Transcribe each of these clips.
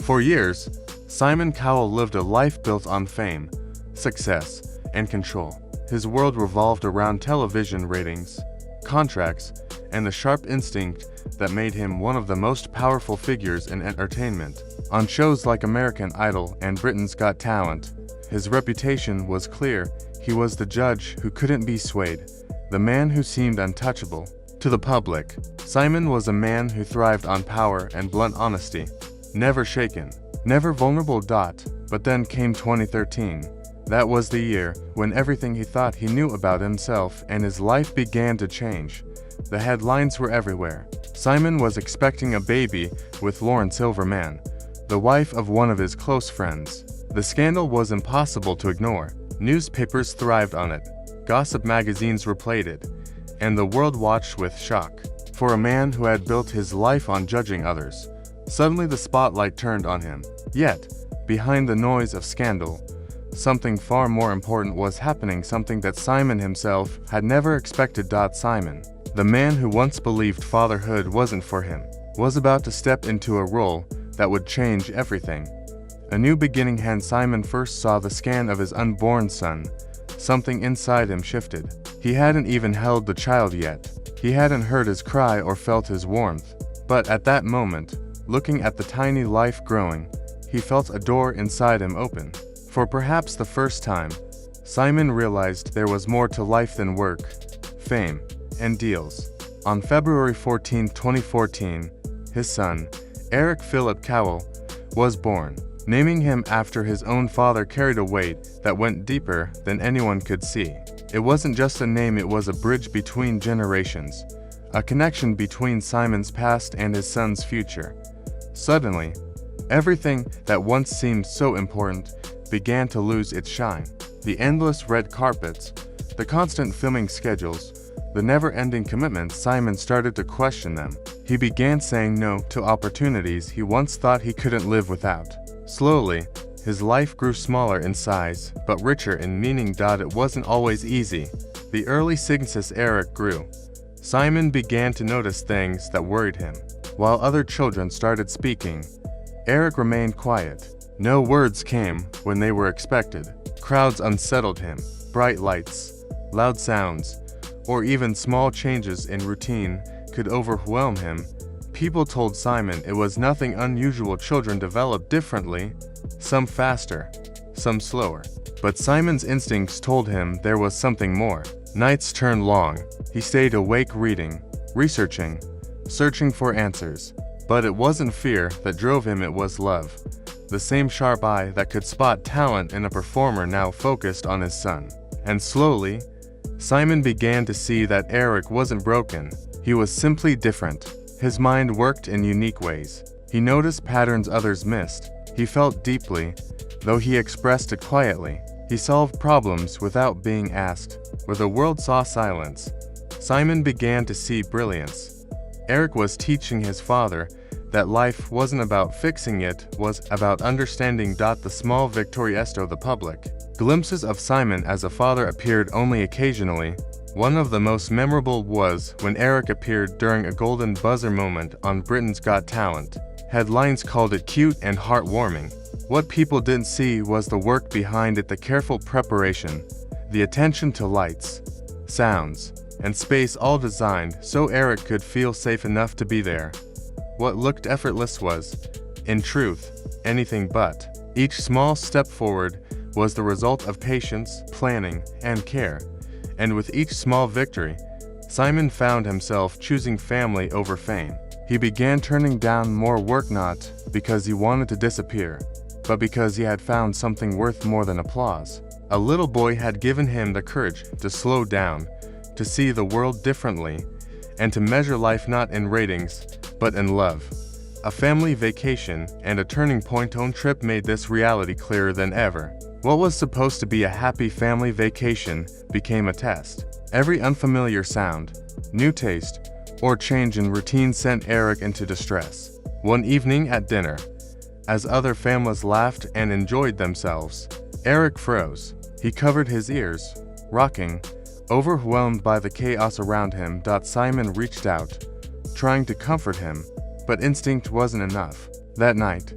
For years, Simon Cowell lived a life built on fame, success, and control. His world revolved around television ratings, contracts, and the sharp instinct that made him one of the most powerful figures in entertainment. On shows like American Idol and Britain's Got Talent, his reputation was clear. He was the judge who couldn't be swayed, the man who seemed untouchable. To the public, Simon was a man who thrived on power and blunt honesty. Never shaken, never vulnerable. But then came 2013. That was the year when everything he thought he knew about himself and his life began to change. The headlines were everywhere. Simon was expecting a baby with Lauren Silverman, the wife of one of his close friends. The scandal was impossible to ignore. Newspapers thrived on it. Gossip magazines replayed it, and the world watched with shock. For a man who had built his life on judging others, suddenly the spotlight turned on him. Yet, behind the noise of scandal, something far more important was happening, something that Simon himself had never expected. Simon, the man who once believed fatherhood wasn't for him, was about to step into a role that would change everything. A new beginning. When Simon first saw the scan of his unborn son, something inside him shifted. He hadn't even held the child yet. He hadn't heard his cry or felt his warmth. But at that moment, looking at the tiny life growing, he felt a door inside him open. For perhaps the first time, Simon realized there was more to life than work, fame, and deals. On February 14, 2014, his son, Eric Philip Cowell, was born. Naming him after his own father carried a weight that went deeper than anyone could see. It wasn't just a name, it was a bridge between generations, a connection between Simon's past and his son's future. Suddenly, everything that once seemed so important began to lose its shine. The endless red carpets, the constant filming schedules, the never-ending commitments. Simon started to question them. He began saying no to opportunities he once thought he couldn't live without. Slowly, his life grew smaller in size, but richer in meaning. It wasn't always easy. The early signals as Eric grew, Simon began to notice things that worried him. While other children started speaking, Eric remained quiet. No words came when they were expected. Crowds unsettled him. Bright lights, loud sounds, or even small changes in routine could overwhelm him. People told Simon it was nothing unusual. Children developed differently, some faster, some slower. But Simon's instincts told him there was something more. Nights turned long. He stayed awake reading, researching, searching for answers. But it wasn't fear that drove him, it was love. The same sharp eye that could spot talent in a performer now focused on his son. And slowly, Simon began to see that Eric wasn't broken. He was simply different. His mind worked in unique ways. He noticed patterns others missed. He felt deeply, though he expressed it quietly. He solved problems without being asked. Where the world saw silence, Simon began to see brilliance. Eric was teaching his father that life wasn't about fixing, it was about understanding. The small victory esto the public. Glimpses of Simon as a father appeared only occasionally. One of the most memorable was when Eric appeared during a golden buzzer moment on Britain's Got Talent. Headlines called it cute and heartwarming. What people didn't see was the work behind it, the careful preparation, the attention to lights, sounds, and space, all designed so Eric could feel safe enough to be there. What looked effortless was, in truth, anything but. Each small step forward was the result of patience, planning, and care. And with each small victory, Simon found himself choosing family over fame. He began turning down more work, not because he wanted to disappear, but because he had found something worth more than applause. A little boy had given him the courage to slow down, to see the world differently, and to measure life not in ratings, but in love. A family vacation and a turning point on trip made this reality clearer than ever. What was supposed to be a happy family vacation became a test. Every unfamiliar sound, new taste, or change in routine sent Eric into distress. One evening at dinner, as other families laughed and enjoyed themselves, Eric froze. He covered his ears, rocking, overwhelmed by the chaos around him. Simon reached out, trying to comfort him, but instinct wasn't enough. That night,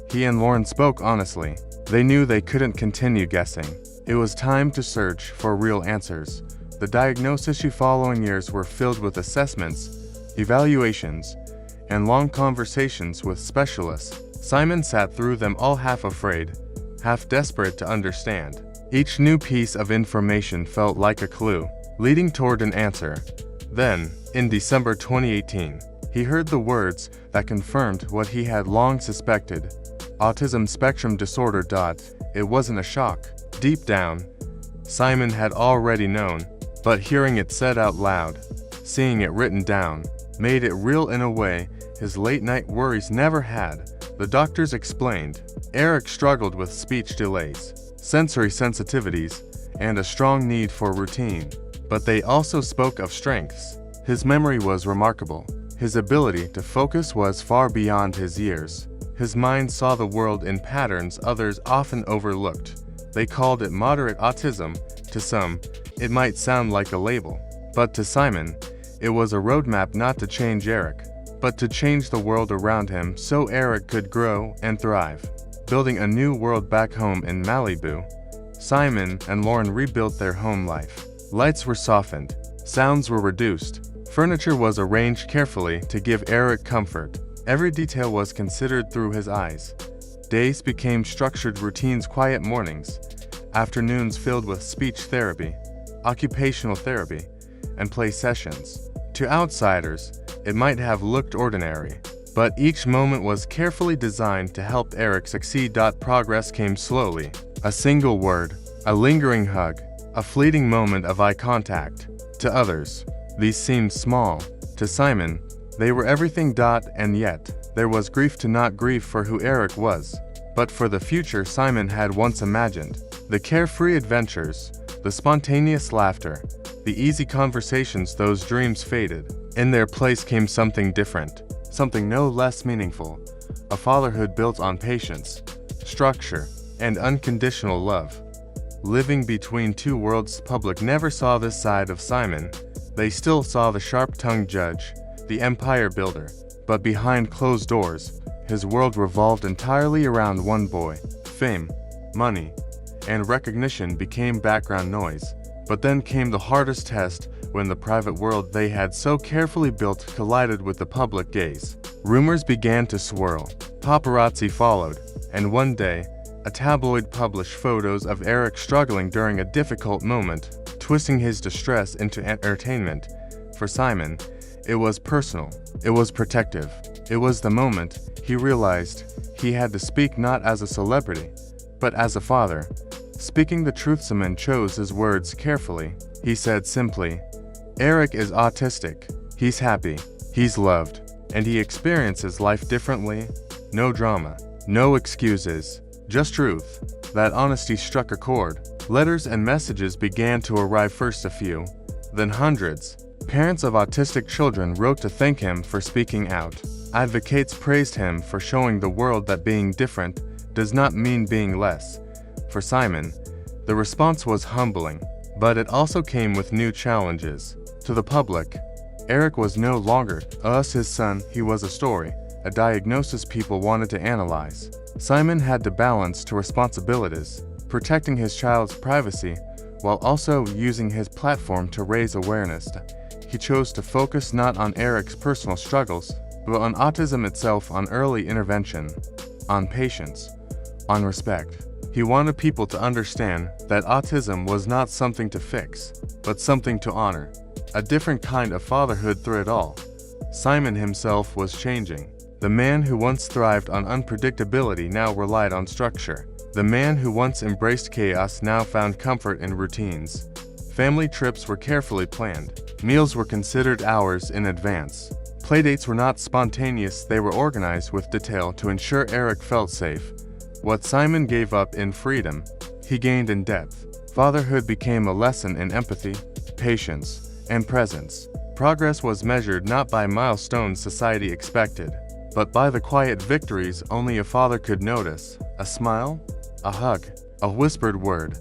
He and Lauren spoke honestly. They knew they couldn't continue guessing. It was time to search for real answers. The diagnosis following years were filled with assessments, evaluations, and long conversations with specialists. Simon sat through them all, half afraid, half desperate to understand. Each new piece of information felt like a clue, leading toward an answer. Then, in December 2018, he heard the words that confirmed what he had long suspected: autism spectrum disorder. It wasn't a shock. Deep down, Simon had already known, but hearing it said out loud, seeing it written down, made it real in a way his late-night worries never had. The doctors explained, Eric struggled with speech delays, sensory sensitivities, and a strong need for routine. But they also spoke of strengths. His memory was remarkable. His ability to focus was far beyond his years. His mind saw the world in patterns others often overlooked. They called it moderate autism. To some, it might sound like a label. But to Simon, it was a roadmap not to change Eric, but to change the world around him so Eric could grow and thrive. Building a new world back home in Malibu, Simon and Lauren rebuilt their home life. Lights were softened, sounds were reduced, furniture was arranged carefully to give Eric comfort. Every detail was considered through his eyes. Days became structured routines: quiet mornings, afternoons filled with speech therapy, occupational therapy, and play sessions. To outsiders, it might have looked ordinary, but each moment was carefully designed to help Eric succeed. Progress came slowly. A single word, a lingering hug, a fleeting moment of eye contact. To others, these seemed small. To Simon, they were everything. And yet, there was grief to not grieve for who Eric was, but for the future Simon had once imagined. The carefree adventures, the spontaneous laughter, the easy conversations, those dreams faded. In their place came something different, something no less meaningful. A fatherhood built on patience, structure, and unconditional love. Living between two worlds. Public never saw this side of Simon. They still saw the sharp-tongued judge, the empire builder. But behind closed doors, his world revolved entirely around one boy. Fame, money, and recognition became background noise. But then came the hardest test, when the private world they had so carefully built collided with the public gaze. Rumors began to swirl. Paparazzi followed, and one day, a tabloid published photos of Eric struggling during a difficult moment, twisting his distress into entertainment. For Simon, it was personal. It was protective. It was the moment he realized he had to speak, not as a celebrity, but as a father. Speaking the truth, Simon chose his words carefully. He said simply, Eric is autistic. He's happy. He's loved. And he experiences life differently. No drama. No excuses. Just truth. That honesty struck a chord. Letters and messages began to arrive, first a few, then hundreds. Parents of autistic children wrote to thank him for speaking out. Advocates praised him for showing the world that being different does not mean being less. For Simon, the response was humbling, but it also came with new challenges. To the public, Eric was no longer his son. He was a story, a diagnosis people wanted to analyze. Simon had to balance two responsibilities: protecting his child's privacy while also using his platform to raise awareness. He chose to focus not on Eric's personal struggles, but on autism itself, on early intervention, on patience, on respect. He wanted people to understand that autism was not something to fix, but something to honor. A different kind of fatherhood through it all. Simon himself was changing. The man who once thrived on unpredictability now relied on structure. The man who once embraced chaos now found comfort in routines. Family trips were carefully planned. Meals were considered hours in advance. Playdates were not spontaneous, they were organized with detail to ensure Eric felt safe. What Simon gave up in freedom, he gained in depth. Fatherhood became a lesson in empathy, patience, and presence. Progress was measured not by milestones society expected, but by the quiet victories only a father could notice. A smile, a hug, a whispered word.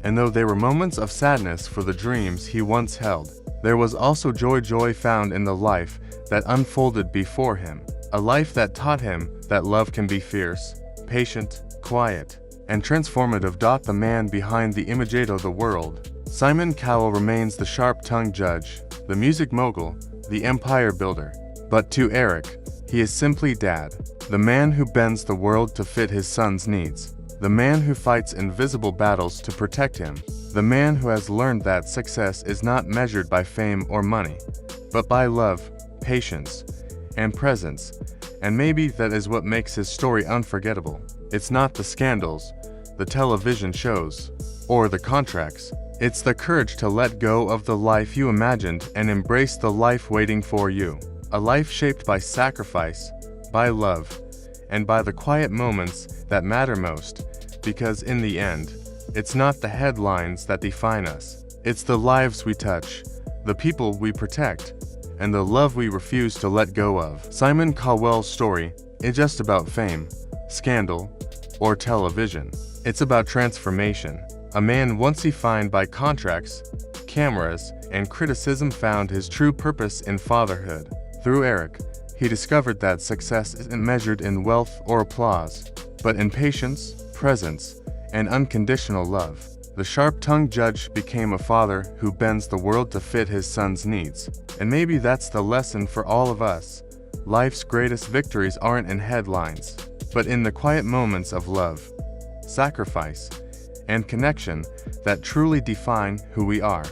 And though there were moments of sadness for the dreams he once held, there was also joy found in the life that unfolded before him. A life that taught him that love can be fierce, patient, quiet, and transformative. The man behind the image of the world. Simon Cowell remains the sharp-tongued judge, the music mogul, the empire builder. But to Eric, he is simply Dad, the man who bends the world to fit his son's needs, the man who fights invisible battles to protect him, the man who has learned that success is not measured by fame or money, but by love, patience, and presence. And maybe that is what makes his story unforgettable. It's not the scandals, the television shows, or the contracts. It's the courage to let go of the life you imagined and embrace the life waiting for you. A life shaped by sacrifice, by love, and by the quiet moments that matter most. Because in the end, it's not the headlines that define us. It's the lives we touch, the people we protect, and the love we refuse to let go of. Simon Cowell's story isn't just about fame, scandal, or television. It's about transformation. A man once defined by contracts, cameras, and criticism found his true purpose in fatherhood. Through Eric, he discovered that success isn't measured in wealth or applause, but in patience, presence, and unconditional love. The sharp-tongued judge became a father who bends the world to fit his son's needs. And maybe that's the lesson for all of us. Life's greatest victories aren't in headlines, but in the quiet moments of love, sacrifice, and connection that truly define who we are.